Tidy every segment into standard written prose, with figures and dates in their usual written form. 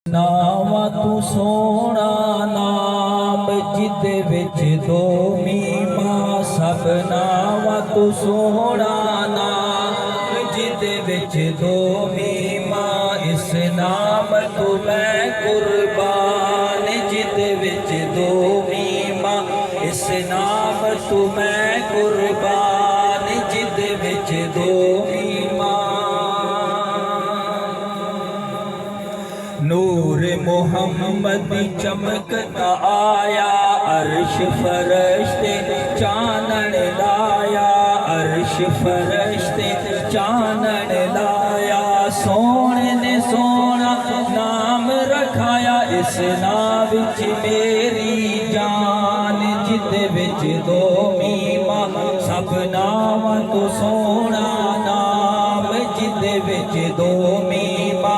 नावा तू सोना नाम जिदे विच दो मीमा सब नावा तू सोना नाम जिदे विच दो मीमा इस नाम तू मैं कुर्बान जिदे विच दो मीमा इस नाम तू मैं कुर्बान जिदे विच दो मीमा नूर मोहम्मद चमकता आया अर्श फरिश्ते चानन लाया अर्श फरिश्ते चानन लाया सोने ने सोना नाम रखाया इस नाम विच मेरी जान जिदे विच दो मीमा सब नाम तो सोना नाम जिदे विच दो मीमा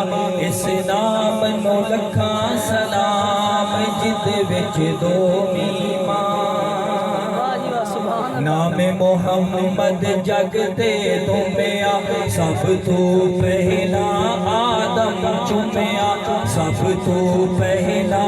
इस नाम नो लखा सलाम जिदे विच दो मीमा नाम मोहम्मद जग दे दुमिया सब तो पहला आदम चुमिया सब तो पहला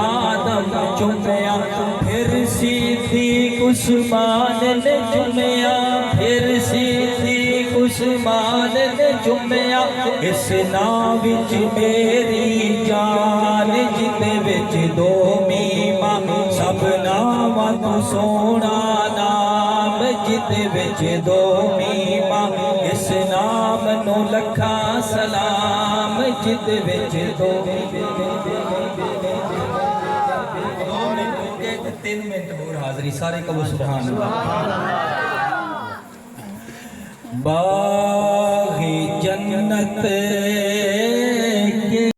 आदम चुमिया फिर सिद्दीक़ उस्मान ने चुमिया फिर सिद्दीक़ उस्मान ने चुमिया इस नाम विच मेरी जान जिदे विच दो मीमा सब नाम तो सोना नाम जिदे विच दो मीमा इस नाम नो लखा सलाम जिदे विच दो 3 मिनट होर हाज़री सारे कबो सुभान अल्लाह बाग़े जन्नत